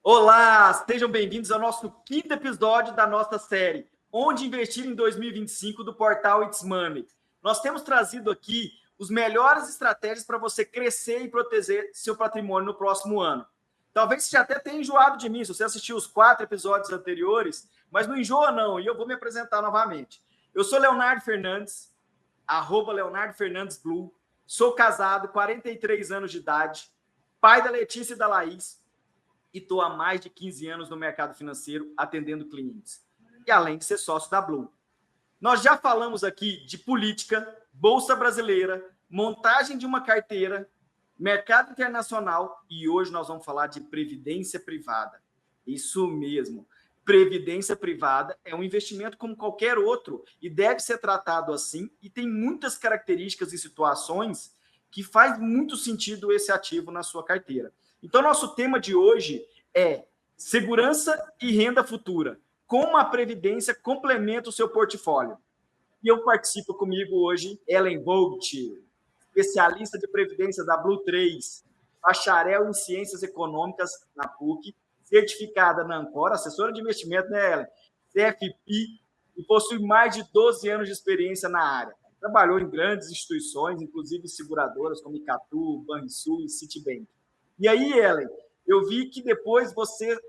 Olá, sejam bem-vindos ao nosso quinto episódio da nossa série Onde Investir em 2025 do portal It's Money. Nós temos trazido aqui os melhores estratégias para você crescer e proteger seu patrimônio no próximo ano. Talvez você já até tenha enjoado de mim, se você assistiu os 4 episódios anteriores, mas não enjoa não, e eu vou me apresentar novamente. Eu sou Leonardo Fernandes, @LeonardoFernandesBlue, sou casado, 43 anos de idade, pai da Letícia e da Laís, e estou há mais de 15 anos no mercado financeiro atendendo clientes. E além de ser sócio da Blue. Nós já falamos aqui de política, Bolsa Brasileira, montagem de uma carteira, mercado internacional e hoje nós vamos falar de previdência privada. Isso mesmo. Previdência privada é um investimento como qualquer outro e deve ser tratado assim e tem muitas características e situações que faz muito sentido esse ativo na sua carteira. Então, nosso tema de hoje é segurança e renda futura. Como a previdência complementa o seu portfólio. E eu participo comigo hoje, Ellen Vogt, especialista de previdência da Blue 3, bacharel em ciências econômicas na PUC, certificada na Ancor, assessora de investimento, né, Ellen? CFP, e possui mais de 12 anos de experiência na área. Trabalhou em grandes instituições, inclusive seguradoras como Icatu, Banrisul e Citibank. E aí, Ellen, eu vi que depois você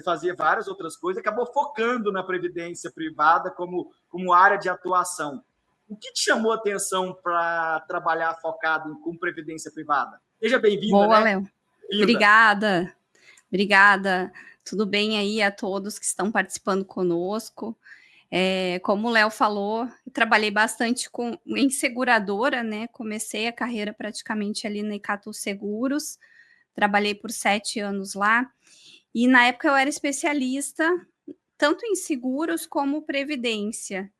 fazia várias outras coisas, acabou focando na previdência privada como área de atuação. O que te chamou a atenção para trabalhar focado com previdência privada? Seja bem-vinda, Boa, né? Léo. Obrigada. Tudo bem aí a todos que estão participando conosco. Como o Léo falou, eu trabalhei bastante em seguradora, né? Comecei a carreira praticamente ali na Icatu Seguros, trabalhei por 7 anos lá, e na época eu era especialista tanto em seguros como previdência,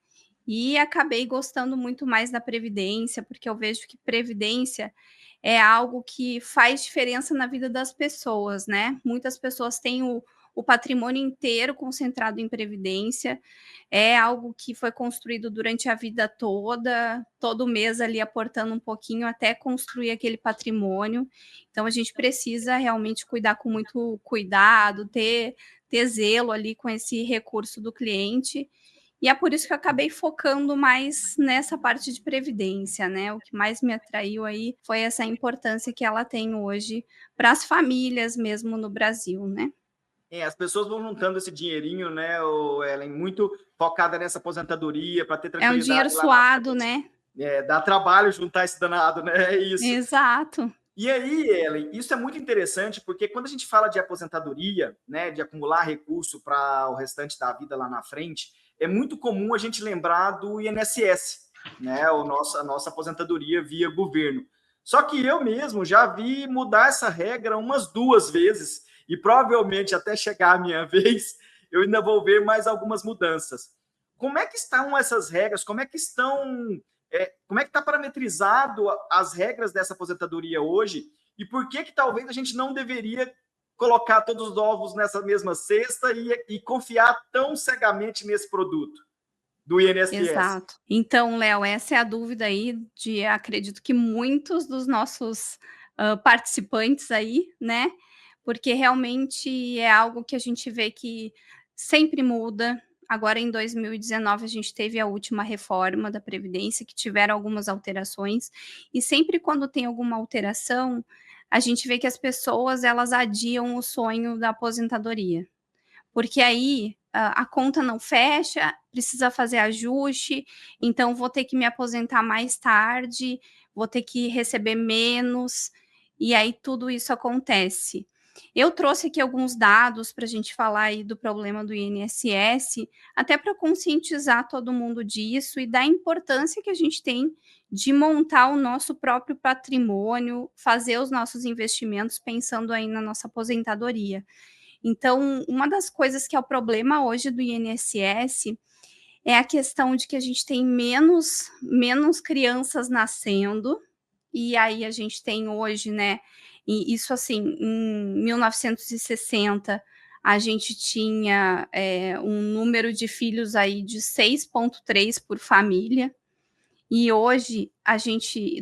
e acabei gostando muito mais da previdência, porque eu vejo que previdência é algo que faz diferença na vida das pessoas, né? Muitas pessoas têm o patrimônio inteiro concentrado em previdência, é algo que foi construído durante a vida toda, todo mês ali aportando um pouquinho até construir aquele patrimônio. Então, a gente precisa realmente cuidar com muito cuidado, ter zelo ali com esse recurso do cliente. E é por isso que eu acabei focando mais nessa parte de previdência, né? O que mais me atraiu aí foi essa importância que ela tem hoje para as famílias mesmo no Brasil, né? As pessoas vão juntando esse dinheirinho, né, Ellen, muito focada nessa aposentadoria para ter tranquilidade. É um dinheiro suado, né? Dá trabalho juntar esse danado, né? É isso. Exato. E aí, Ellen, isso é muito interessante, porque quando a gente fala de aposentadoria, né, de acumular recurso para o restante da vida lá na frente, é muito comum a gente lembrar do INSS, né, a nossa aposentadoria via governo. Só que eu mesmo já vi mudar essa regra umas 2 vezes, e provavelmente até chegar a minha vez, eu ainda vou ver mais algumas mudanças. Como é que estão essas regras? Como é que está parametrizado as regras dessa aposentadoria hoje? E por que talvez a gente não deveria colocar todos os ovos nessa mesma cesta e confiar tão cegamente nesse produto do INSS? Exato. Então, Léo, essa é a dúvida aí acredito que muitos dos nossos participantes aí, né? Porque realmente é algo que a gente vê que sempre muda. Agora, em 2019, a gente teve a última reforma da Previdência, que tiveram algumas alterações, e sempre quando tem alguma alteração, a gente vê que as pessoas, elas adiam o sonho da aposentadoria. Porque aí a conta não fecha, precisa fazer ajuste, então vou ter que me aposentar mais tarde, vou ter que receber menos, e aí tudo isso acontece. Eu trouxe aqui alguns dados para a gente falar aí do problema do INSS, até para conscientizar todo mundo disso e da importância que a gente tem de montar o nosso próprio patrimônio, fazer os nossos investimentos pensando aí na nossa aposentadoria. Então, uma das coisas que é o problema hoje do INSS é a questão de que a gente tem menos crianças nascendo, e aí a gente tem hoje, né, e isso assim, em 1960, a gente tinha um número de filhos aí de 6,3 por família, E hoje,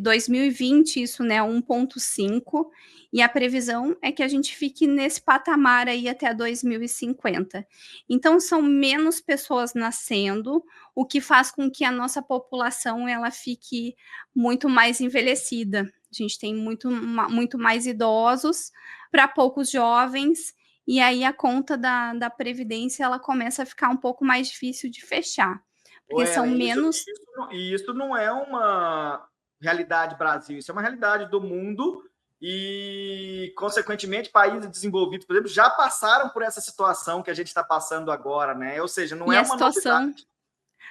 2020, isso, né, 1,5, e a previsão é que a gente fique nesse patamar aí até 2050. Então, são menos pessoas nascendo, o que faz com que a nossa população ela fique muito mais envelhecida. A gente tem muito mais idosos para poucos jovens, e aí a conta da Previdência ela começa a ficar um pouco mais difícil de fechar, Ô, porque são Ellen, menos. isso não é uma realidade Brasil, isso é uma realidade do mundo e, consequentemente, países desenvolvidos, por exemplo, já passaram por essa situação que a gente está passando agora, né? Ou seja, não E é uma novidade.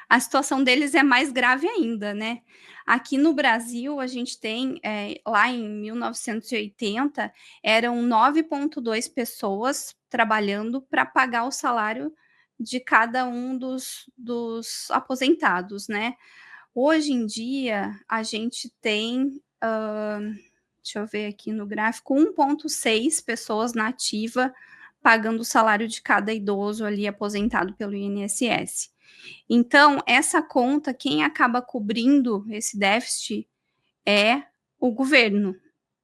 a situação deles é mais grave ainda, né? Aqui no Brasil, a gente tem, lá em 1980, eram 9,2 pessoas trabalhando para pagar o salário de cada um dos aposentados, né? Hoje em dia, a gente tem, deixa eu ver aqui no gráfico, 1,6 pessoas na ativa pagando o salário de cada idoso ali aposentado pelo INSS. Então, essa conta, quem acaba cobrindo esse déficit é o governo.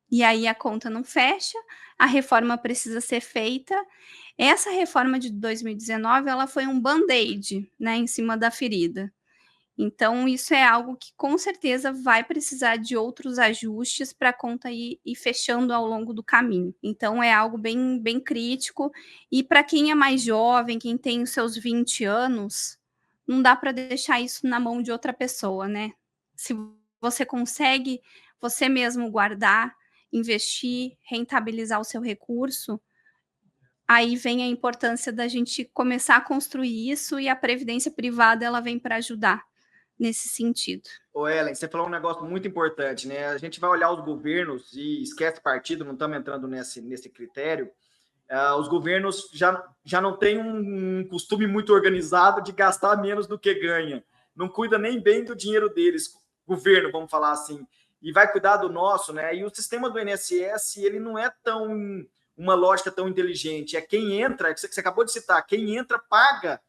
E aí a conta não fecha, a reforma precisa ser feita. Essa reforma de 2019, ela foi um band-aid, né, em cima da ferida. Então, isso é algo que com certeza vai precisar de outros ajustes para a conta ir fechando ao longo do caminho. Então, é algo bem crítico. E para quem é mais jovem, quem tem os seus 20 anos, não dá para deixar isso na mão de outra pessoa, né? Se você consegue você mesmo guardar, investir, rentabilizar o seu recurso, aí vem a importância da gente começar a construir isso, e a previdência privada ela vem para ajudar nesse sentido. Ô, Ellen, você falou um negócio muito importante, né? A gente vai olhar os governos e esquece partido, não estamos entrando nesse critério. Os governos já não têm um costume muito organizado de gastar menos do que ganha. Não cuida nem bem do dinheiro deles, governo, vamos falar assim, e vai cuidar do nosso, né? E o sistema do INSS, ele não é tão uma lógica tão inteligente. É quem entra, que você acabou de citar, quem entra paga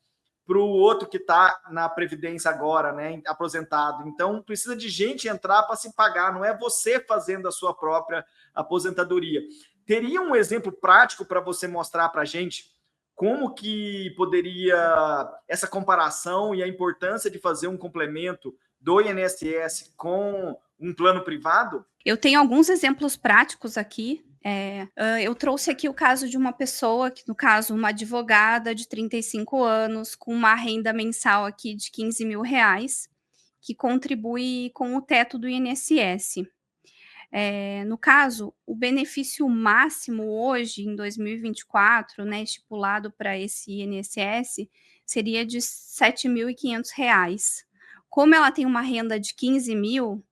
para o outro que está na Previdência agora, né, aposentado. Então, precisa de gente entrar para se pagar, não é você fazendo a sua própria aposentadoria. Teria um exemplo prático para você mostrar para a gente como que poderia essa comparação e a importância de fazer um complemento do INSS com um plano privado? Eu tenho alguns exemplos práticos aqui. Eu trouxe aqui o caso de uma pessoa, que no caso, uma advogada de 35 anos, com uma renda mensal aqui de R$ 15.000, que contribui com o teto do INSS. No caso, o benefício máximo hoje, em 2024, né, estipulado para esse INSS, seria de R$ 7.500. Como ela tem uma renda de 15 mil,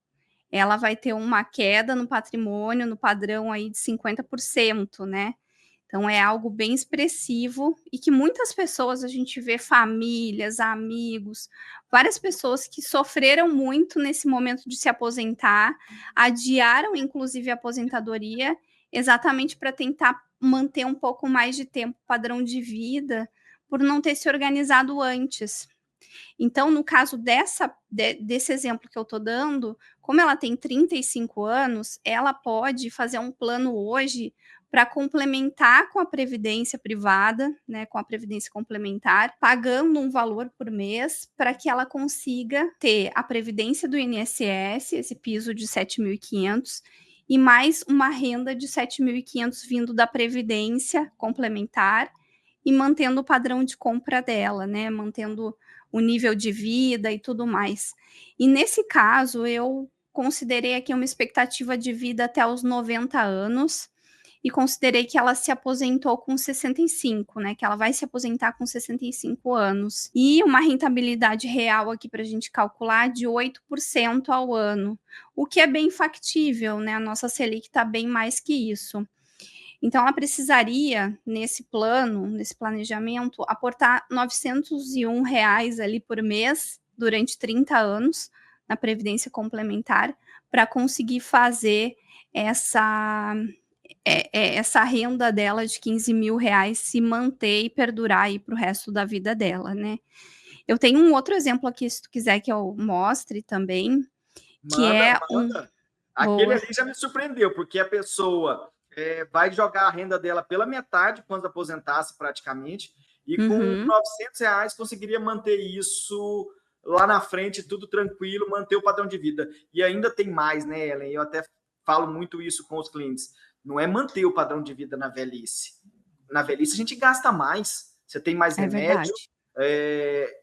ela vai ter uma queda no patrimônio, no padrão aí de 50%, né? Então é algo bem expressivo, e que muitas pessoas, a gente vê famílias, amigos, várias pessoas que sofreram muito nesse momento de se aposentar, adiaram inclusive a aposentadoria, exatamente para tentar manter um pouco mais de tempo padrão de vida, por não ter se organizado antes. Então, no caso desse exemplo que eu estou dando, como ela tem 35 anos, ela pode fazer um plano hoje para complementar com a previdência privada, né, com a previdência complementar, pagando um valor por mês, para que ela consiga ter a previdência do INSS, esse piso de 7.500, e mais uma renda de 7.500 vindo da previdência complementar, e mantendo o padrão de compra dela, né, mantendo o nível de vida e tudo mais. E nesse caso, eu considerei aqui uma expectativa de vida até os 90 anos, e considerei que ela se aposentou com 65, né? Que ela vai se aposentar com 65 anos. E uma rentabilidade real aqui para a gente calcular de 8% ao ano, o que é bem factível, né? A nossa Selic está bem mais que isso. Então, ela precisaria, nesse plano, nesse planejamento, aportar R$ 901 ali por mês, durante 30 anos, na Previdência Complementar, para conseguir fazer essa renda dela de R$ 15.000 se manter e perdurar aí para o resto da vida dela, né? Eu tenho um outro exemplo aqui, se tu quiser que eu mostre também, que é Manda. Aquele Boa. ali já me surpreendeu, porque a pessoa vai jogar a renda dela pela metade quando aposentasse praticamente, e com R$ 900 conseguiria manter isso lá na frente, tudo tranquilo, manter o padrão de vida. E ainda tem mais, né, Ellen? Eu até falo muito isso com os clientes. Não é manter o padrão de vida na velhice. Na velhice a gente gasta mais. Você tem mais remédio,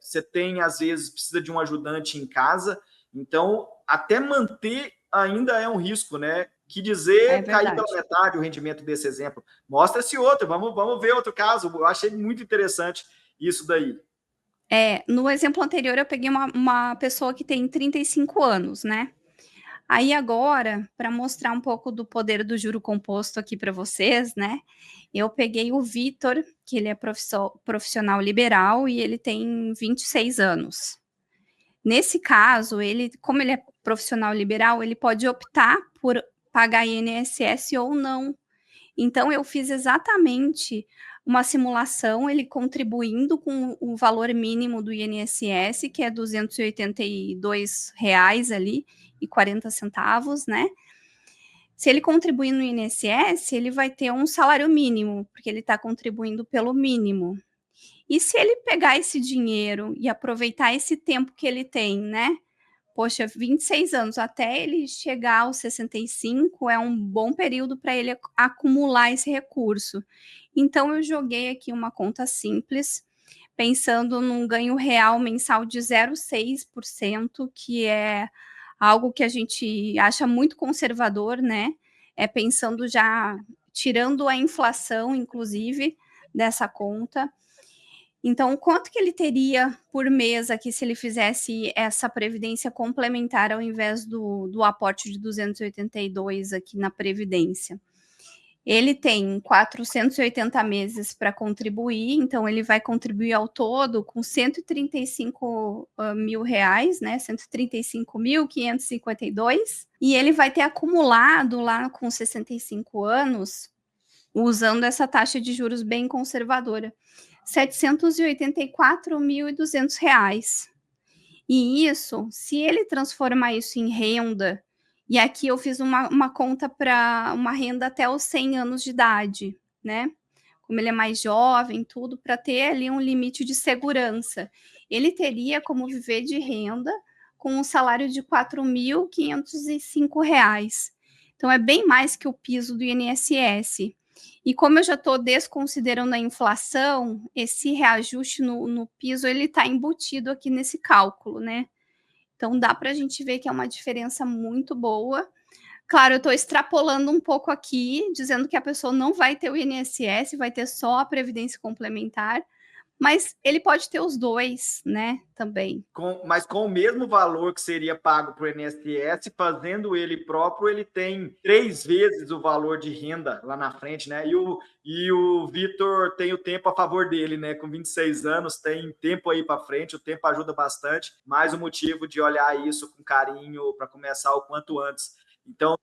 você tem, às vezes, precisa de um ajudante em casa. Então, até manter ainda é um risco, né? Que dizer cair pela metade o rendimento desse exemplo. Mostra esse outro, vamos ver outro caso. Eu achei muito interessante isso daí. No exemplo anterior, eu peguei uma pessoa que tem 35 anos, né? Aí agora, para mostrar um pouco do poder do juro composto aqui para vocês, né? Eu peguei o Vitor, que ele é profissional liberal e ele tem 26 anos. Nesse caso, ele, como ele é profissional liberal, ele pode optar por pagar INSS ou não. Então, eu fiz exatamente uma simulação, ele contribuindo com o valor mínimo do INSS, que é R$ 282 ali e 40 centavos, né? Se ele contribuir no INSS, ele vai ter um salário mínimo, porque ele está contribuindo pelo mínimo. E se ele pegar esse dinheiro e aproveitar esse tempo que ele tem, né? Poxa, 26 anos até ele chegar aos 65 é um bom período para ele acumular esse recurso. Então, eu joguei aqui uma conta simples, pensando num ganho real mensal de 0,6%, que é algo que a gente acha muito conservador, né? Pensando já, tirando a inflação, inclusive, dessa conta. Então, quanto que ele teria por mês aqui se ele fizesse essa previdência complementar ao invés do aporte de 282 aqui na previdência? Ele tem 480 meses para contribuir, então ele vai contribuir ao todo com 135 mil reais, né? 135.552, e ele vai ter acumulado lá com 65 anos, usando essa taxa de juros bem conservadora, R$ 784.200. E isso, se ele transformar isso em renda, e aqui eu fiz uma conta para uma renda até os 100 anos de idade, né? Como ele é mais jovem, tudo, para ter ali um limite de segurança. Ele teria como viver de renda com um salário de R$ 4.505. Então, é bem mais que o piso do INSS. E como eu já estou desconsiderando a inflação, esse reajuste no piso, ele está embutido aqui nesse cálculo, né? Então, dá para a gente ver que é uma diferença muito boa. Claro, eu estou extrapolando um pouco aqui, dizendo que a pessoa não vai ter o INSS, vai ter só a Previdência Complementar, mas ele pode ter os dois, né, também. Mas com o mesmo valor que seria pago para o INSS, fazendo ele próprio, ele tem 3 vezes o valor de renda lá na frente, né? E o Vitor tem o tempo a favor dele, né? Com 26 anos, tem tempo aí para frente, o tempo ajuda bastante. Mais um motivo de olhar isso com carinho para começar o quanto antes. Então,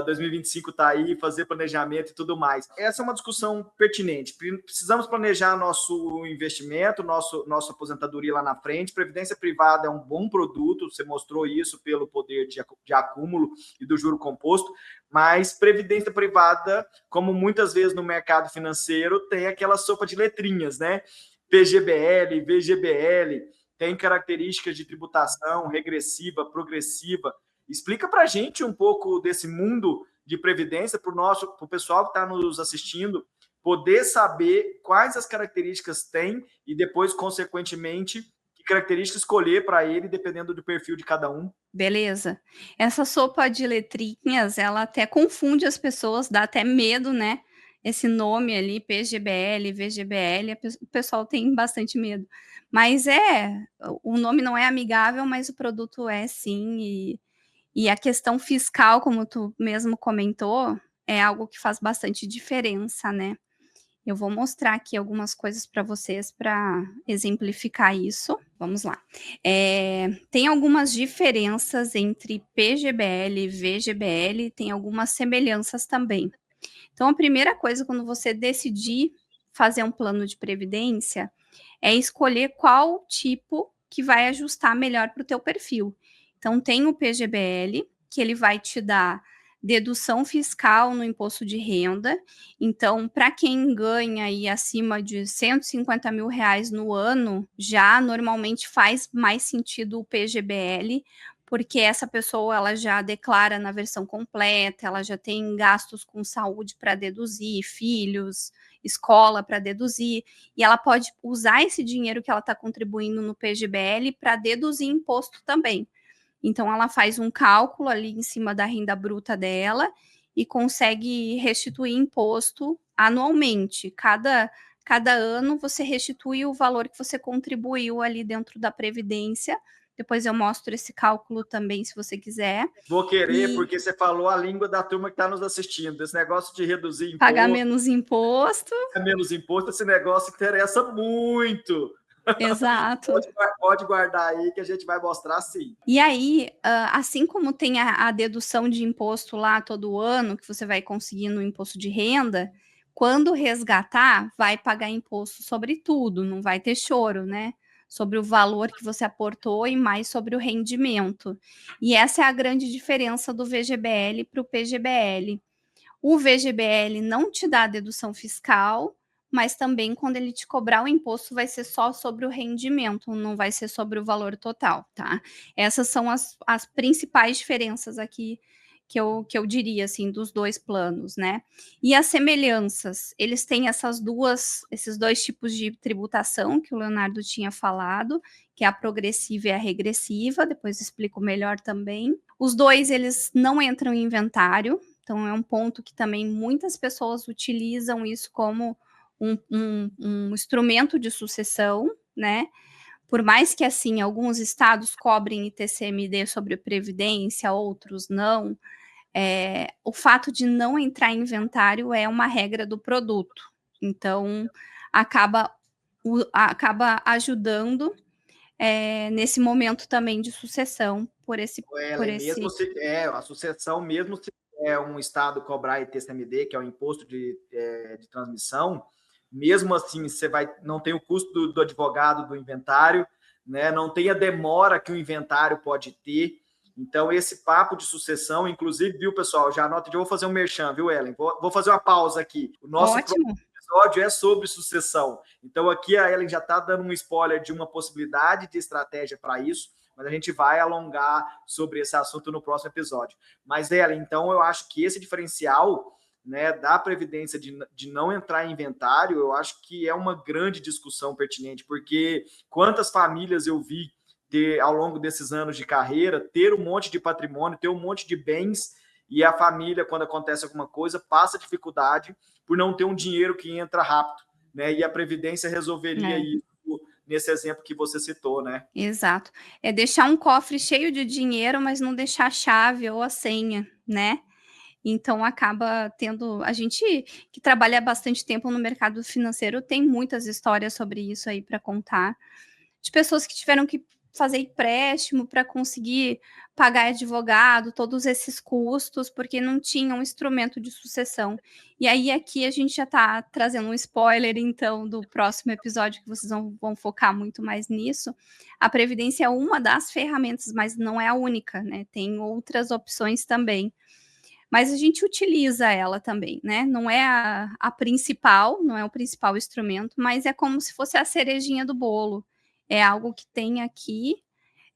2025 está aí, fazer planejamento e tudo mais. Essa é uma discussão pertinente. Precisamos planejar nosso investimento, nossa aposentadoria lá na frente. Previdência privada é um bom produto, você mostrou isso pelo poder de acúmulo e do juro composto, mas previdência privada, como muitas vezes no mercado financeiro, tem aquela sopa de letrinhas, né? PGBL, VGBL, tem características de tributação regressiva, progressiva. Explica para a gente um pouco desse mundo de previdência, para o pessoal que está nos assistindo poder saber quais as características tem e depois, consequentemente, que característica escolher para ele, dependendo do perfil de cada um. Beleza. Essa sopa de letrinhas, ela até confunde as pessoas, dá até medo, né? Esse nome ali, PGBL, VGBL, o pessoal tem bastante medo. Mas o nome não é amigável, mas o produto é sim, e a questão fiscal, como tu mesmo comentou, é algo que faz bastante diferença, né? Eu vou mostrar aqui algumas coisas para vocês para exemplificar isso. Vamos lá. Tem algumas diferenças entre PGBL e VGBL, tem algumas semelhanças também. Então, a primeira coisa, quando você decidir fazer um plano de previdência, é escolher qual tipo que vai ajustar melhor para o teu perfil. Então, tem o PGBL, que ele vai te dar dedução fiscal no imposto de renda. Então, para quem ganha aí acima de R$ 150 mil no ano, já normalmente faz mais sentido o PGBL, porque essa pessoa ela já declara na versão completa, ela já tem gastos com saúde para deduzir, filhos, escola para deduzir, e ela pode usar esse dinheiro que ela está contribuindo no PGBL para deduzir imposto também. Então, ela faz um cálculo ali em cima da renda bruta dela e consegue restituir imposto anualmente. Cada ano você restitui o valor que você contribuiu ali dentro da Previdência. Depois eu mostro esse cálculo também, se você quiser. Vou querer, porque você falou a língua da turma que está nos assistindo. Esse negócio de reduzir imposto, pagar menos imposto. Menos imposto, esse negócio interessa muito. Exato. Pode guardar aí que a gente vai mostrar sim. E aí, assim como tem a dedução de imposto lá todo ano, que você vai conseguir no imposto de renda, quando resgatar, vai pagar imposto sobre tudo, não vai ter choro, né? Sobre o valor que você aportou e mais sobre o rendimento. E essa é a grande diferença do VGBL para o PGBL. O VGBL não te dá dedução fiscal, mas também quando ele te cobrar o imposto vai ser só sobre o rendimento, não vai ser sobre o valor total, tá? Essas são as principais diferenças aqui que eu diria, assim, dos dois planos, né? E as semelhanças, eles têm esses dois tipos de tributação que o Leonardo tinha falado, que é a progressiva e a regressiva, depois explico melhor também. Os dois, eles não entram em inventário, então é um ponto que também muitas pessoas utilizam isso como um instrumento de sucessão, né? Por mais que, assim, alguns estados cobrem ITCMD sobre previdência, outros não, o fato de não entrar em inventário é uma regra do produto. Então, acaba ajudando nesse momento também de sucessão por esse... Mesmo se a sucessão, mesmo se é um estado cobrar ITCMD, que é o imposto de transmissão, mesmo assim você não tem o custo do advogado do inventário, né? Não tem a demora que o inventário pode ter. Então, esse papo de sucessão, inclusive, viu, pessoal? Já anota, eu vou fazer um merchan, viu, Ellen? Vou fazer uma pausa aqui. O nosso episódio é sobre sucessão. Então, aqui a Ellen já está dando um spoiler de uma possibilidade de estratégia para isso, mas a gente vai alongar sobre esse assunto no próximo episódio. Mas, Ellen, então, eu acho que esse diferencial, né, da Previdência de não entrar em inventário, eu acho que é uma grande discussão pertinente, porque quantas famílias eu vi ao longo desses anos de carreira, ter um monte de patrimônio, ter um monte de bens, e a família, quando acontece alguma coisa, passa dificuldade por não ter um dinheiro que entra rápido, né? E a Previdência resolveria isso nesse exemplo que você citou, né? Exato. É deixar um cofre cheio de dinheiro, mas não deixar a chave ou a senha, né? Então, acaba tendo... A gente que trabalha bastante tempo no mercado financeiro tem muitas histórias sobre isso aí para contar, de pessoas que tiveram que fazer empréstimo para conseguir pagar advogado, todos esses custos, porque não tinha um instrumento de sucessão. E aí, aqui, a gente já está trazendo um spoiler, então, do próximo episódio, que vocês vão focar muito mais nisso. A Previdência é uma das ferramentas, mas não é a única, né? Tem outras opções também. Mas a gente utiliza ela também, né? Não é a principal, não é o principal instrumento, mas é como se fosse a cerejinha do bolo. É algo que tem aqui,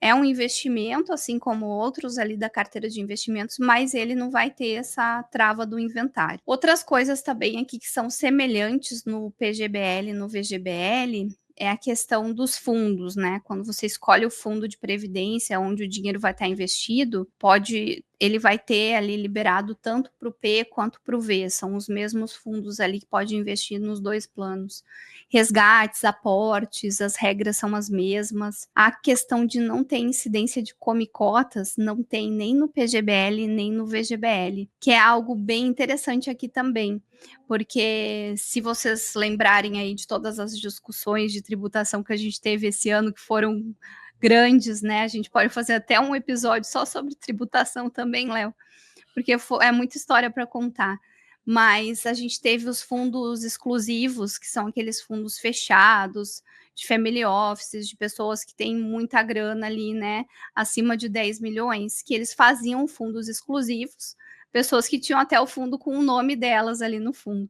é um investimento, assim como outros ali da carteira de investimentos, mas ele não vai ter essa trava do inventário. Outras coisas também aqui que são semelhantes no PGBL e no VGBL é a questão dos fundos, né? Quando você escolhe o fundo de previdência, onde o dinheiro vai estar investido, ele vai ter ali liberado tanto para o P quanto para o V, são os mesmos fundos ali que pode investir nos dois planos. Resgates, aportes, as regras são as mesmas. A questão de não ter incidência de come-cotas não tem nem no PGBL nem no VGBL, que é algo bem interessante aqui também, porque se vocês lembrarem aí de todas as discussões de tributação que a gente teve esse ano, que foram grandes, né? A gente pode fazer até um episódio só sobre tributação também, Léo, porque é muita história para contar. mas a gente teve os fundos exclusivos, que são aqueles fundos fechados, de family offices, de pessoas que têm muita grana ali, né, acima de 10 milhões, que eles faziam fundos exclusivos, pessoas que tinham até o fundo com o nome delas ali no fundo.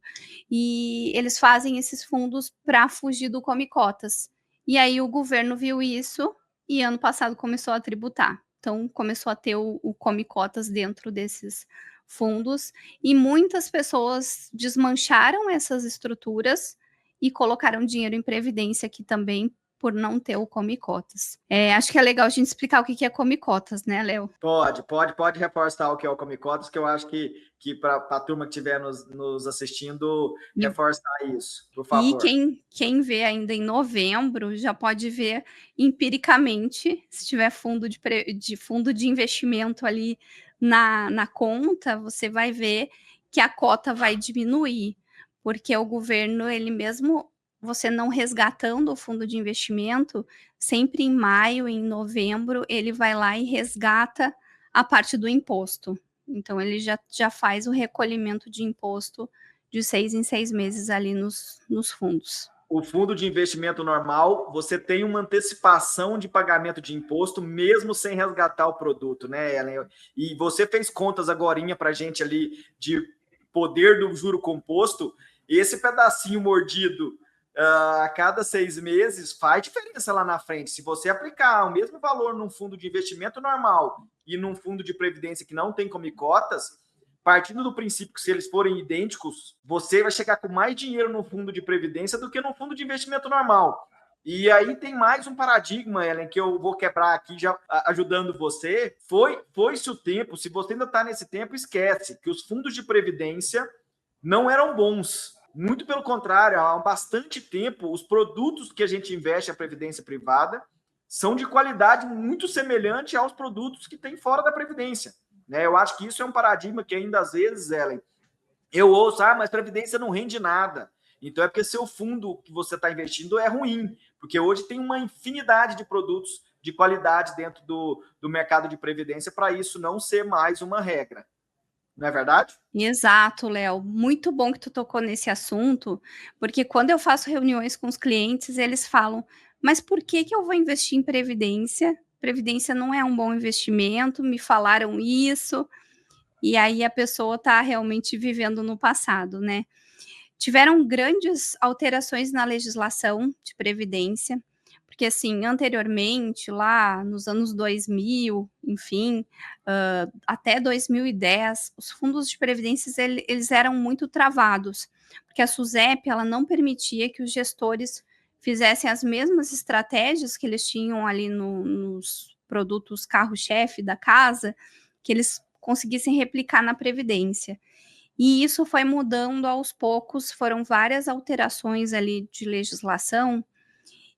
E eles fazem esses fundos para fugir do Come Cotas. E aí o governo viu isso e ano passado começou a tributar. Então começou a ter o Come Cotas dentro desses fundos e muitas pessoas desmancharam essas estruturas e colocaram dinheiro em previdência aqui também por não ter o Come Cotas. Acho que é legal a gente explicar o que é Come Cotas, né, Léo? Pode reforçar o que é o Come Cotas, que eu acho que para a turma que estiver nos assistindo, reforçar isso, por favor. E quem vê ainda em novembro já pode ver empiricamente, se tiver fundo de investimento ali na conta, você vai ver que a cota vai diminuir, porque o governo, ele mesmo, você não resgatando o fundo de investimento, sempre em maio, em novembro, ele vai lá e resgata a parte do imposto. Então, ele já faz o recolhimento de imposto de 6 em 6 meses ali nos fundos. O fundo de investimento normal, você tem uma antecipação de pagamento de imposto, mesmo sem resgatar o produto, né, Ellen? E você fez contas agorinha para a gente ali de poder do juro composto, esse pedacinho mordido a cada 6 meses faz diferença lá na frente. Se você aplicar o mesmo valor num fundo de investimento normal e num fundo de previdência que não tem Come Cotas, partindo do princípio que se eles forem idênticos, você vai chegar com mais dinheiro no fundo de previdência do que no fundo de investimento normal. E aí tem mais um paradigma, Ellen, que eu vou quebrar aqui já ajudando você. Foi-se o tempo, se você ainda está nesse tempo, esquece que os fundos de previdência não eram bons. Muito pelo contrário, há bastante tempo, os produtos que a gente investe a previdência privada são de qualidade muito semelhante aos produtos que tem fora da previdência. Eu acho que isso é um paradigma que ainda às vezes, Ellen, eu ouço, mas previdência não rende nada. Então é porque seu fundo que você está investindo é ruim, porque hoje tem uma infinidade de produtos de qualidade dentro do mercado de previdência para isso não ser mais uma regra. Não é verdade? Exato, Léo. Muito bom que tu tocou nesse assunto, porque quando eu faço reuniões com os clientes, eles falam, mas por que eu vou investir em previdência? Previdência não é um bom investimento, me falaram isso, e aí a pessoa está realmente vivendo no passado, né? Tiveram grandes alterações na legislação de previdência, porque assim, anteriormente, lá nos anos 2000, enfim, até 2010, os fundos de previdência eles eram muito travados, porque a SUSEP ela não permitia que os gestores fizessem as mesmas estratégias que eles tinham ali nos produtos carro-chefe da casa, que eles conseguissem replicar na previdência. E isso foi mudando aos poucos, foram várias alterações ali de legislação,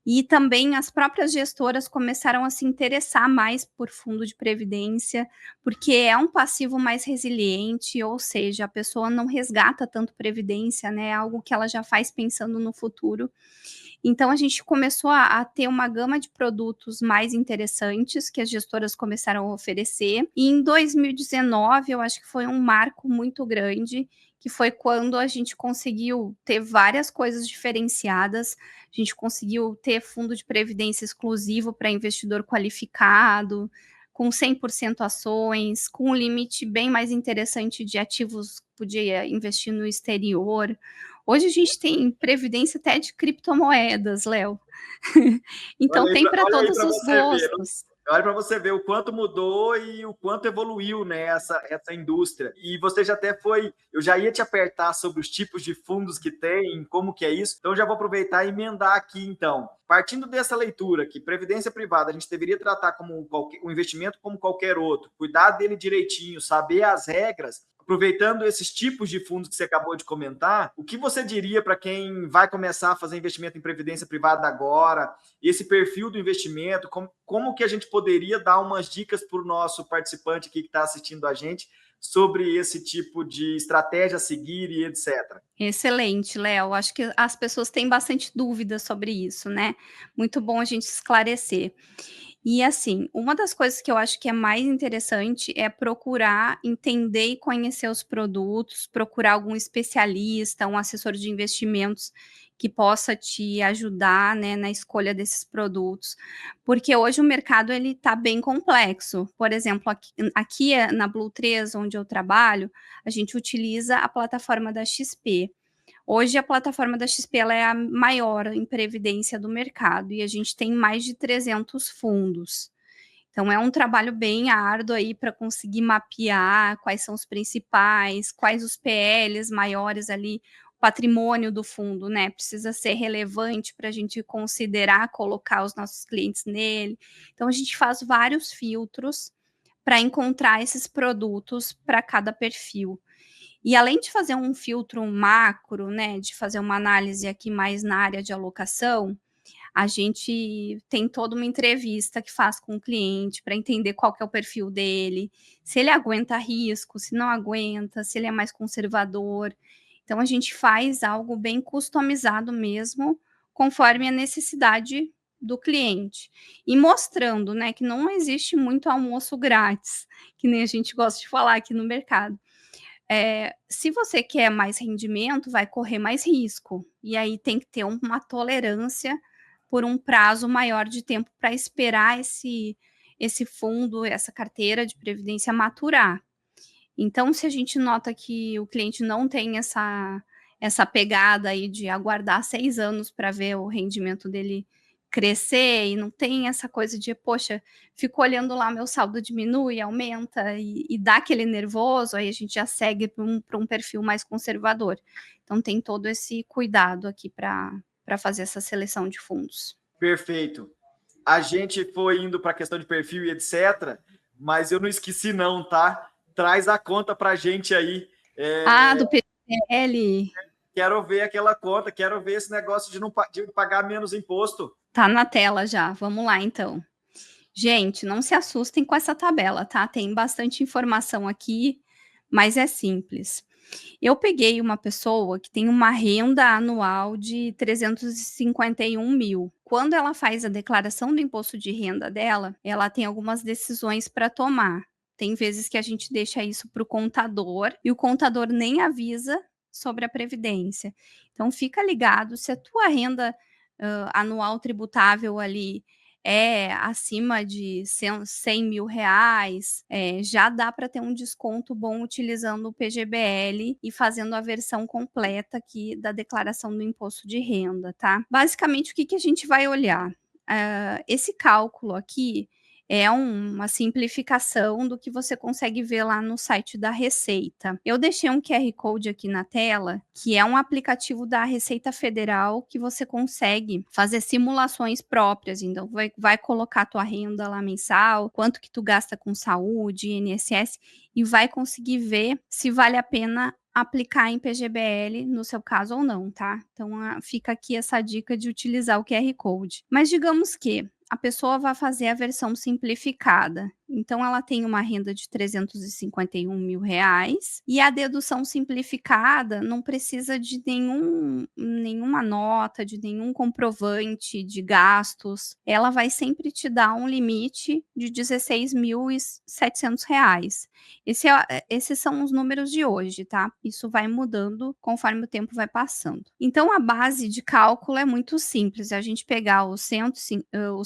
e também as próprias gestoras começaram a se interessar mais por fundo de previdência, porque é um passivo mais resiliente, ou seja, a pessoa não resgata tanto previdência, né? É algo que ela já faz pensando no futuro. Então, a gente começou a ter uma gama de produtos mais interessantes que as gestoras começaram a oferecer. E em 2019, eu acho que foi um marco muito grande, que foi quando a gente conseguiu ter várias coisas diferenciadas. A gente conseguiu ter fundo de previdência exclusivo para investidor qualificado, com 100% ações, com um limite bem mais interessante de ativos que podia investir no exterior. Hoje a gente tem previdência até de criptomoedas, Léo. Então tem para todos os gostos. Olha para você ver o quanto mudou e o quanto evoluiu, né, essa indústria. E você já até eu já ia te apertar sobre os tipos de fundos que tem, como que é isso. Então já vou aproveitar e emendar aqui então. Partindo dessa leitura que previdência privada a gente deveria tratar como um investimento como qualquer outro, cuidar dele direitinho, saber as regras. Aproveitando esses tipos de fundos que você acabou de comentar, o que você diria para quem vai começar a fazer investimento em previdência privada agora, esse perfil do investimento, como que a gente poderia dar umas dicas para o nosso participante aqui que está assistindo a gente, sobre esse tipo de estratégia a seguir e etc. Excelente, Léo. Acho que as pessoas têm bastante dúvida sobre isso, né? Muito bom a gente esclarecer. E assim, uma das coisas que eu acho que é mais interessante é procurar entender e conhecer os produtos, procurar algum especialista, um assessor de investimentos que possa te ajudar, né, na escolha desses produtos, porque hoje o mercado ele está bem complexo. Por exemplo, aqui na Blue 3, onde eu trabalho, a gente utiliza a plataforma da XP. Hoje a plataforma da XP ela é a maior em previdência do mercado e a gente tem mais de 300 fundos. Então é um trabalho bem árduo aí para conseguir mapear quais são os principais, quais os PLs maiores ali, o patrimônio do fundo, né? Precisa ser relevante para a gente considerar colocar os nossos clientes nele. Então a gente faz vários filtros para encontrar esses produtos para cada perfil. E além de fazer um filtro macro, né, de fazer uma análise aqui mais na área de alocação, a gente tem toda uma entrevista que faz com o cliente para entender qual que é o perfil dele, se ele aguenta risco, se não aguenta, se ele é mais conservador. Então a gente faz algo bem customizado mesmo, conforme a necessidade do cliente. E mostrando, né, que não existe muito almoço grátis, que nem a gente gosta de falar aqui no mercado. Se você quer mais rendimento, vai correr mais risco. E aí tem que ter uma tolerância por um prazo maior de tempo para esperar esse fundo, essa carteira de previdência maturar. Então, se a gente nota que o cliente não tem essa pegada aí de aguardar 6 anos para ver o rendimento dele crescer e não tem essa coisa de, poxa, fico olhando lá, meu saldo diminui, aumenta e dá aquele nervoso, aí a gente já segue para um perfil mais conservador. Então, tem todo esse cuidado aqui para fazer essa seleção de fundos. Perfeito. A gente foi indo para a questão de perfil e etc., mas eu não esqueci não, tá? Traz a conta para a gente aí. Do PGBL. Quero ver aquela conta, quero ver esse negócio de pagar menos imposto. Tá na tela já, vamos lá então. Gente, não se assustem com essa tabela, tá? Tem bastante informação aqui, mas é simples. Eu peguei uma pessoa que tem uma renda anual de 351 mil. Quando ela faz a declaração do imposto de renda dela, ela tem algumas decisões para tomar. Tem vezes que a gente deixa isso para o contador e o contador nem avisa sobre a previdência. Então, fica ligado, se a tua renda anual tributável ali é acima de 100 mil reais, já dá para ter um desconto bom utilizando o PGBL e fazendo a versão completa aqui da declaração do imposto de renda, tá? Basicamente, o que, que a gente vai olhar? Esse cálculo aqui é uma simplificação do que você consegue ver lá no site da Receita. Eu deixei um QR Code aqui na tela, que é um aplicativo da Receita Federal que você consegue fazer simulações próprias. Então, vai colocar a tua renda lá mensal, quanto que tu gasta com saúde, INSS, e vai conseguir ver se vale a pena aplicar em PGBL no seu caso ou não, tá? Então, fica aqui essa dica de utilizar o QR Code. Mas digamos que a pessoa vai fazer a versão simplificada. Então, ela tem uma renda de 351 mil reais e a dedução simplificada não precisa de nenhuma nota, de nenhum comprovante de gastos. Ela vai sempre te dar um limite de 16.700 reais. Esses são os números de hoje, tá? Isso vai mudando conforme o tempo vai passando. Então, a base de cálculo é muito simples. É a gente pegar os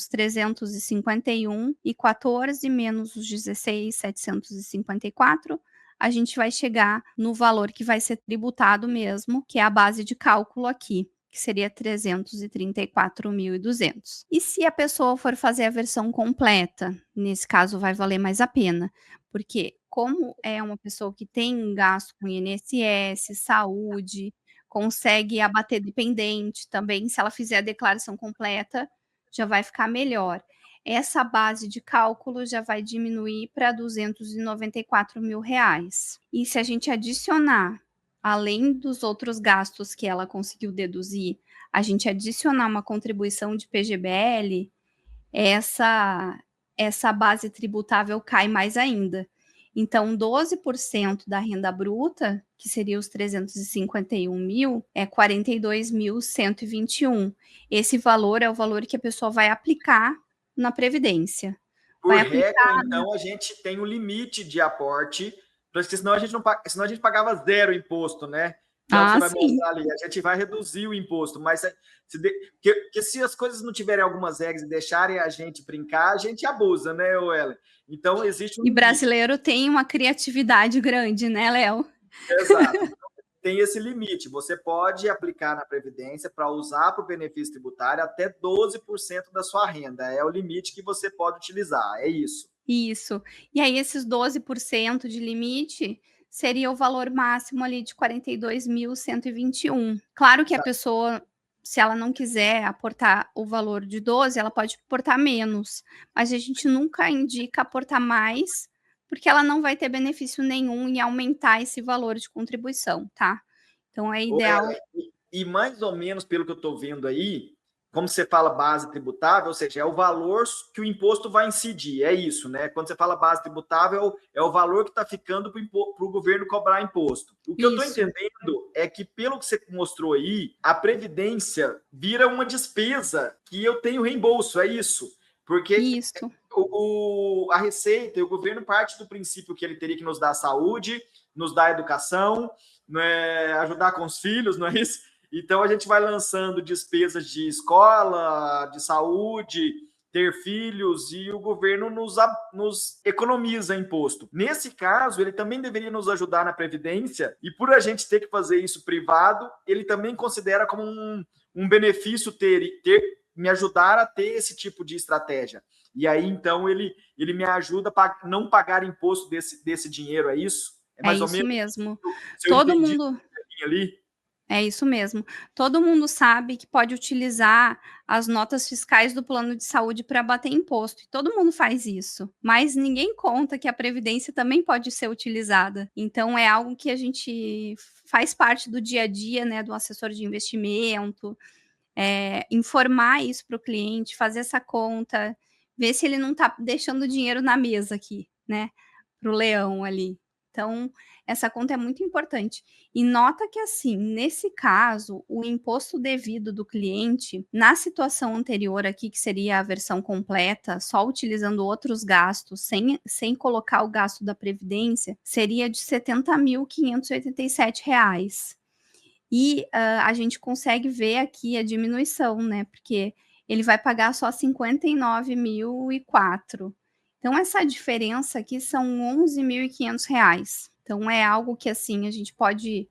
351 e 14 menos os 16.754, a gente vai chegar no valor que vai ser tributado mesmo, que é a base de cálculo aqui, que seria 334.200. E se a pessoa for fazer a versão completa, nesse caso vai valer mais a pena, porque como é uma pessoa que tem gasto com INSS, saúde, consegue abater dependente também, se ela fizer a declaração completa, já vai ficar melhor. Essa base de cálculo já vai diminuir para 294 mil reais. E se a gente adicionar, além dos outros gastos que ela conseguiu deduzir, a gente adicionar uma contribuição de PGBL, essa base tributável cai mais ainda. Então, 12% da renda bruta, que seria os 351 mil, é 42.121. Esse valor é o valor que a pessoa vai aplicar na Previdência. Por Vai regra, aplicar. então, a gente tem um limite de aporte, porque senão a gente não senão a gente pagava zero imposto, né? Que é o que você vai Sim. mostrar ali. A gente vai reduzir o imposto, mas se as coisas não tiverem algumas regras e deixarem a gente brincar, a gente abusa, né, Ellen? Então, existe um E limite. brasileiro tem uma criatividade grande, né, Léo? Exato. Tem esse limite. Você pode aplicar na Previdência para usar para o benefício tributário até 12% da sua renda. É o limite que você pode utilizar. É isso. Isso. E aí, esses 12% de limite seria o valor máximo ali de 42.121. Claro que a pessoa, se ela não quiser aportar o valor de 12, ela pode aportar menos, mas a gente nunca indica aportar mais, porque ela não vai ter benefício nenhum em aumentar esse valor de contribuição, tá? Então é ideal. E mais ou menos pelo que eu estou vendo aí, como você fala base tributável, ou seja, é o valor que o imposto vai incidir, é isso, né? Quando você fala base tributável, é o valor que está ficando para o governo cobrar imposto. O que eu estou entendendo é que, pelo que você mostrou aí, a Previdência vira uma despesa que eu tenho reembolso, é isso. Porque a Receita e o governo parte do princípio que ele teria que nos dar saúde, nos dar educação, né, ajudar com os filhos, não é isso? Então, a gente vai lançando despesas de escola, de saúde, ter filhos, e o governo nos economiza imposto. Nesse caso, ele também deveria nos ajudar na Previdência, e por a gente ter que fazer isso privado, ele também considera como um benefício me ajudar a ter esse tipo de estratégia. E aí, então, ele me ajuda a não pagar imposto desse dinheiro, é isso? É mais ou menos mesmo. Se eu entendi ali. É isso mesmo. Todo mundo sabe que pode utilizar as notas fiscais do plano de saúde para bater imposto. E todo mundo faz isso. Mas ninguém conta que a Previdência também pode ser utilizada. Então, é algo que a gente faz parte do dia a dia, né, do assessor de investimento, informar isso para o cliente, fazer essa conta, ver se ele não está deixando dinheiro na mesa aqui, né, para o leão ali. Então, essa conta é muito importante. E nota que, assim, nesse caso, o imposto devido do cliente, na situação anterior aqui, que seria a versão completa, só utilizando outros gastos, sem colocar o gasto da Previdência, seria de R$ 70.587. E a gente consegue ver aqui a diminuição, né? Porque ele vai pagar só 59.004. Então, essa diferença aqui são R$ 11.500. Então, é algo que, assim, a gente pode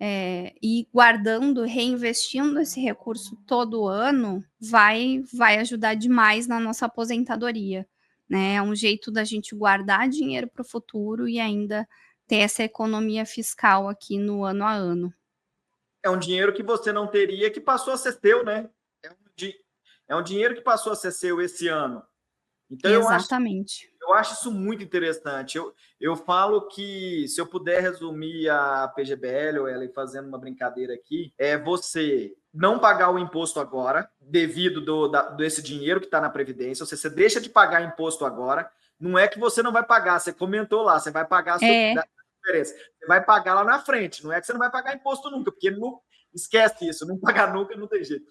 ir guardando, reinvestindo esse recurso todo ano, vai ajudar demais na nossa aposentadoria, né? É um jeito da gente guardar dinheiro para o futuro e ainda ter essa economia fiscal aqui no ano a ano. É um dinheiro que você não teria, que passou a ser seu, né? É um dinheiro que passou a ser seu esse ano. Então, exatamente. Eu acho isso muito interessante. Eu falo que, se eu puder resumir a PGBL, ou ela fazendo uma brincadeira aqui, é você não pagar o imposto agora, devido desse dinheiro que está na Previdência. Ou seja, você deixa de pagar imposto agora. Não é que você não vai pagar, você comentou lá, você vai pagar a sua diferença. Você vai pagar lá na frente. Não é que você não vai pagar imposto nunca, porque esquece isso, não pagar nunca não tem jeito.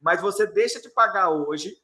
Mas você deixa de pagar hoje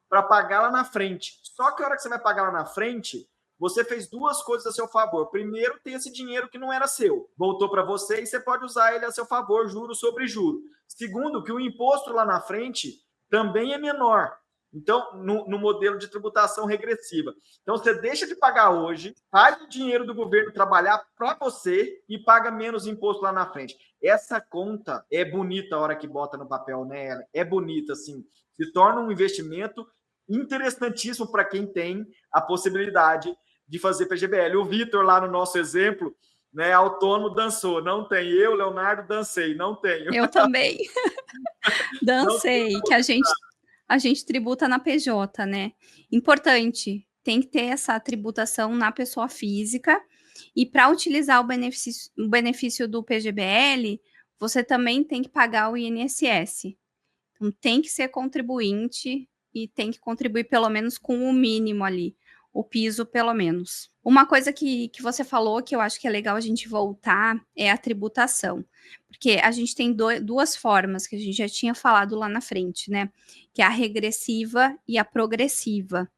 para pagar lá na frente. Só que a hora que você vai pagar lá na frente, você fez duas coisas a seu favor. Primeiro, tem esse dinheiro que não era seu. Voltou para você e você pode usar ele a seu favor, juro sobre juro. Segundo, que o imposto lá na frente também é menor. Então, no modelo de tributação regressiva. Então, você deixa de pagar hoje, faz o dinheiro do governo trabalhar para você e paga menos imposto lá na frente. Essa conta é bonita a hora que bota no papel, né? É bonita, assim. Se torna um investimento interessantíssimo para quem tem a possibilidade de fazer PGBL. O Vitor, lá no nosso exemplo, né, autônomo, dançou. Não tem. Eu, Leonardo, dancei. Não tenho. Eu também. Dancei, que a gente tributa na PJ, né? Importante, tem que ter essa tributação na pessoa física. E para utilizar o benefício do PGBL, você também tem que pagar o INSS. Então, tem que ser contribuinte e tem que contribuir pelo menos com o mínimo ali, o piso pelo menos. Uma coisa que você falou, que eu acho que é legal a gente voltar, é a tributação. Porque a gente tem duas formas, que a gente já tinha falado lá na frente, né? Que é a regressiva e a progressiva.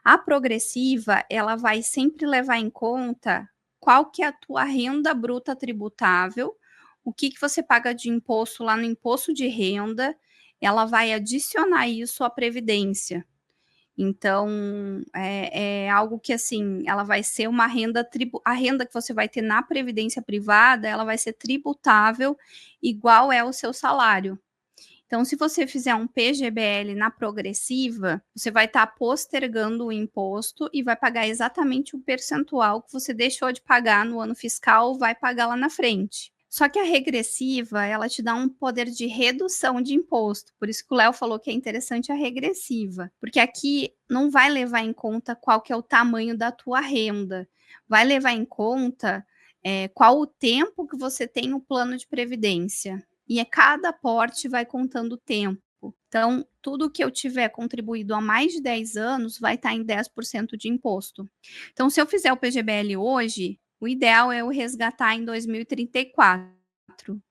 A progressiva, ela vai sempre levar em conta qual que é a tua renda bruta tributável, o que você paga de imposto lá no imposto de renda, ela vai adicionar isso à previdência. Então, é algo que, assim, ela vai ser uma renda a renda que você vai ter na previdência privada, ela vai ser tributável igual é o seu salário. Então, se você fizer um PGBL na progressiva, você vai estar postergando o imposto e vai pagar exatamente o percentual que você deixou de pagar no ano fiscal, vai pagar lá na frente. Só que a regressiva, ela te dá um poder de redução de imposto. Por isso que o Léo falou que é interessante a regressiva, porque aqui não vai levar em conta qual que é o tamanho da tua renda, vai levar em conta qual o tempo que você tem o plano de previdência. E cada aporte vai contando o tempo. Então, tudo que eu tiver contribuído há mais de 10 anos vai estar em 10% de imposto. Então, se eu fizer o PGBL hoje, o ideal é eu resgatar em 2034,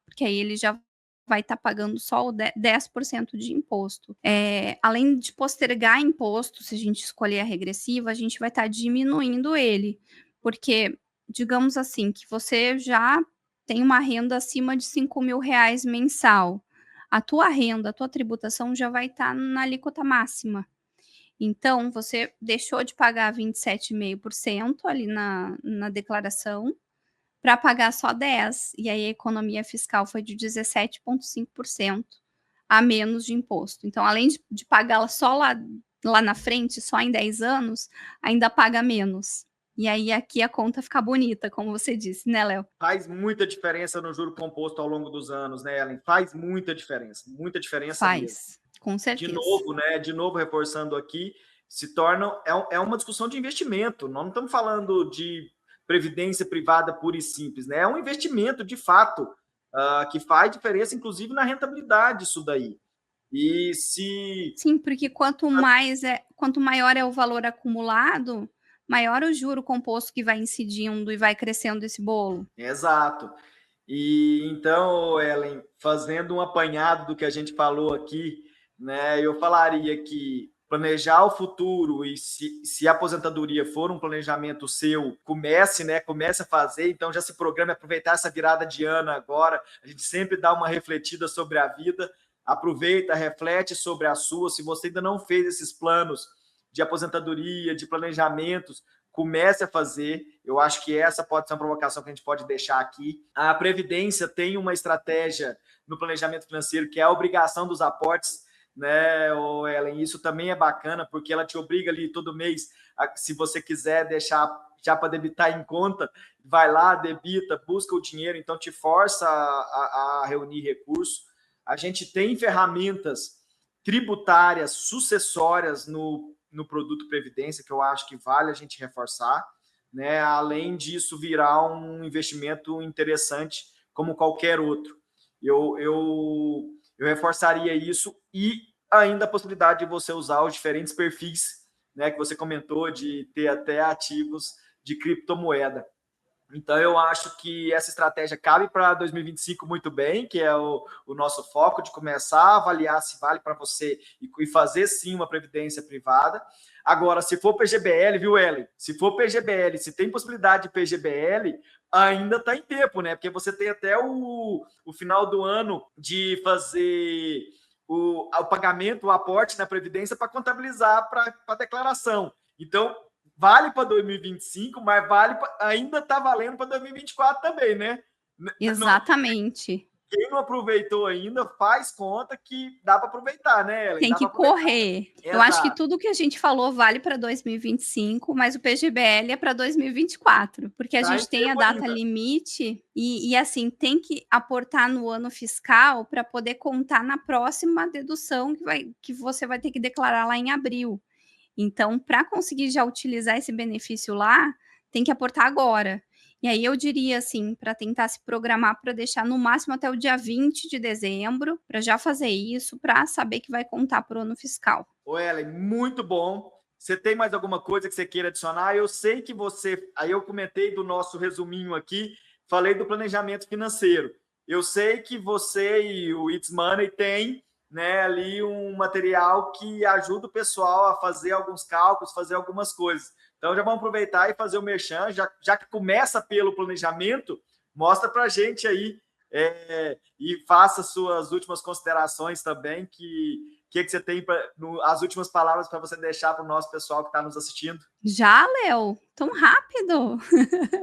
porque aí ele já vai estar pagando só o 10% de imposto. Além de postergar imposto, se a gente escolher a regressiva, a gente vai estar diminuindo ele, porque, digamos assim, que você já tem uma renda acima de R$ 5.000 mensal. A tua renda, a tua tributação já vai estar na alíquota máxima. Então, você deixou de pagar 27,5% ali na declaração para pagar só 10%. E aí a economia fiscal foi de 17,5% a menos de imposto. Então, além de pagar só lá na frente, só em 10 anos, ainda paga menos. E aí aqui a conta fica bonita, como você disse, né, Léo? Faz muita diferença no juro composto ao longo dos anos, né, Ellen? Faz muita diferença mesmo. Faz, com certeza. De novo reforçando aqui, se torna é uma discussão de investimento. Nós não estamos falando de previdência privada pura e simples, né? É um investimento de fato que faz diferença, inclusive na rentabilidade isso daí. E se Sim, porque quanto maior é o valor acumulado, maior o juro composto que vai incidindo e vai crescendo esse bolo. Exato. E então, Ellen, fazendo um apanhado do que a gente falou aqui, né, eu falaria que planejar o futuro e se a aposentadoria for um planejamento seu, comece a fazer, então já se programe, aproveitar essa virada de ano agora, a gente sempre dá uma refletida sobre a vida, aproveita, reflete sobre a sua, se você ainda não fez esses planos de aposentadoria, de planejamentos, comece a fazer. Eu acho que essa pode ser uma provocação que a gente pode deixar aqui. A Previdência tem uma estratégia no planejamento financeiro que é a obrigação dos aportes, né, Ellen? Isso também é bacana, porque ela te obriga ali todo mês, se você quiser deixar já para debitar em conta, vai lá, debita, busca o dinheiro, então te força a reunir recursos. A gente tem ferramentas tributárias sucessórias no produto Previdência, que eu acho que vale a gente reforçar, né? Além disso, virar um investimento interessante como qualquer outro. Eu reforçaria isso e ainda a possibilidade de você usar os diferentes perfis, né, que você comentou, de ter até ativos de criptomoeda. Então, eu acho que essa estratégia cabe para 2025 muito bem, que é o nosso foco de começar a avaliar se vale para você e fazer sim uma previdência privada. Agora, se for PGBL, viu, Ellen? Se for PGBL, se tem possibilidade de PGBL, ainda está em tempo, né? Porque você tem até o final do ano de fazer o pagamento, o aporte na Previdência para contabilizar para a declaração. Então, vale para 2025, mas ainda está valendo para 2024 também, né? Exatamente. Quem não aproveitou ainda, faz conta que dá para aproveitar, né, Ellen? Tem que correr. Eu acho que Exato. tudo que a gente falou vale para 2025, mas o PGBL é para 2024, porque a gente tem a data limite e assim, tem que aportar no ano fiscal para poder contar na próxima dedução que você vai ter que declarar lá em abril. Então, para conseguir já utilizar esse benefício lá, tem que aportar agora. E aí eu diria assim, para tentar se programar para deixar no máximo até o dia 20 de dezembro, para já fazer isso, para saber que vai contar para o ano fiscal. Ô, Ellen, muito bom. você tem mais alguma coisa que você queira adicionar? Eu sei que você... Aí eu comentei do nosso resuminho aqui, falei do planejamento financeiro. Eu sei que você e o It's Money têm, né, ali um material que ajuda o pessoal a fazer alguns cálculos, fazer algumas coisas. Então, já vamos aproveitar e fazer o merchan, já que começa pelo planejamento, mostra para a gente aí e faça suas últimas considerações também, que você tem as últimas palavras para você deixar para o nosso pessoal que está nos assistindo? Já, Léo? Tão rápido?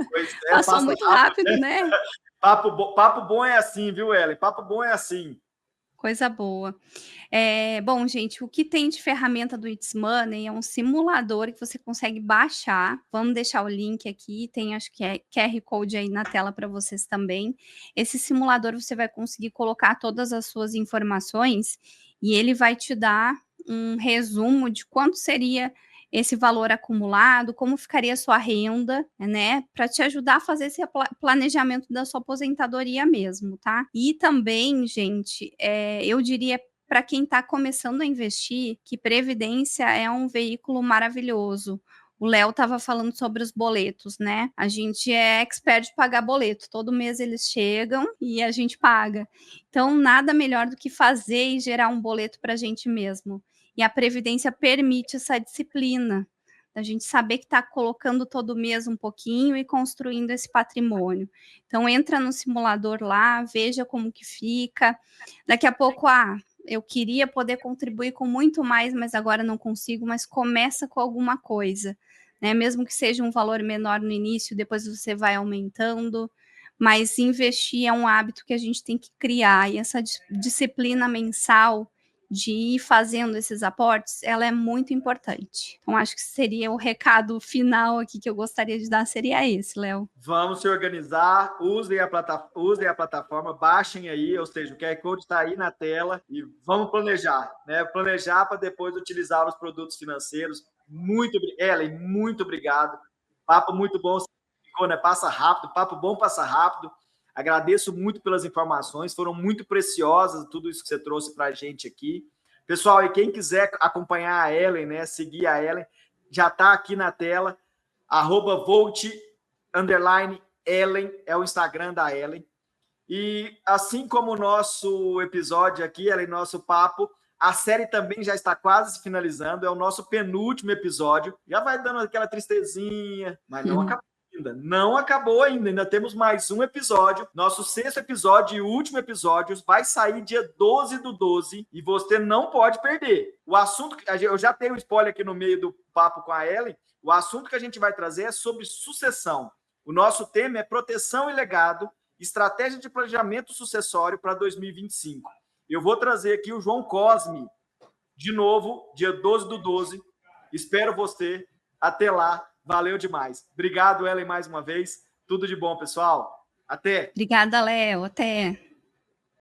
Pois é, Passou muito rápido, né? Papo bom é assim, viu, Ellen? Papo bom é assim. Coisa boa. Bom, gente, o que tem de ferramenta do It's Money é um simulador que você consegue baixar. Vamos deixar o link aqui, tem acho que é QR Code aí na tela para vocês também. Esse simulador você vai conseguir colocar todas as suas informações e ele vai te dar um resumo de quanto seria esse valor acumulado, como ficaria a sua renda, né, para te ajudar a fazer esse planejamento da sua aposentadoria mesmo, tá? E também, gente, eu diria para quem está começando a investir que previdência é um veículo maravilhoso. O Léo estava falando sobre os boletos, né? A gente é expert de pagar boleto. Todo mês eles chegam e a gente paga. Então, nada melhor do que fazer e gerar um boleto para a gente mesmo. E a Previdência permite essa disciplina, a gente saber que está colocando todo mês um pouquinho e construindo esse patrimônio. Então, entra no simulador lá, veja como que fica. Daqui a pouco, eu queria poder contribuir com muito mais, mas agora não consigo, mas começa com alguma coisa, né? Mesmo que seja um valor menor no início, depois você vai aumentando, mas investir é um hábito que a gente tem que criar, e essa disciplina mensal de ir fazendo esses aportes, ela é muito importante. Então, acho que seria o recado final aqui que eu gostaria de dar, seria esse, Léo. Vamos se organizar, usem a plataforma, baixem aí, ou seja, o QR Code está aí na tela e vamos planejar, né? Planejar para depois utilizar os produtos financeiros. Ellen, muito obrigado. Papo muito bom, né? Passa rápido, papo bom passa rápido. Agradeço muito pelas informações, foram muito preciosas tudo isso que você trouxe para a gente aqui. Pessoal, e quem quiser acompanhar a Ellen, né, seguir a Ellen, já está aqui na tela, @volt_Ellen é o Instagram da Ellen. E assim como o nosso episódio aqui, Ellen, nosso papo, a série também já está quase se finalizando, é o nosso penúltimo episódio, já vai dando aquela tristezinha, mas não acabou. Não acabou ainda temos mais um episódio, nosso 6º episódio e último episódio, vai sair dia 12/12 e você não pode perder. O assunto, eu já tenho um spoiler aqui no meio do papo com a Ellen, o assunto que a gente vai trazer é sobre sucessão. O nosso tema é proteção e legado, estratégia de planejamento sucessório para 2025. Eu vou trazer aqui o João Cosme, de novo, dia 12/12. Espero você. Até lá. Valeu demais. Obrigado, Ellen, mais uma vez. Tudo de bom, pessoal. Até. Obrigada, Léo. Até.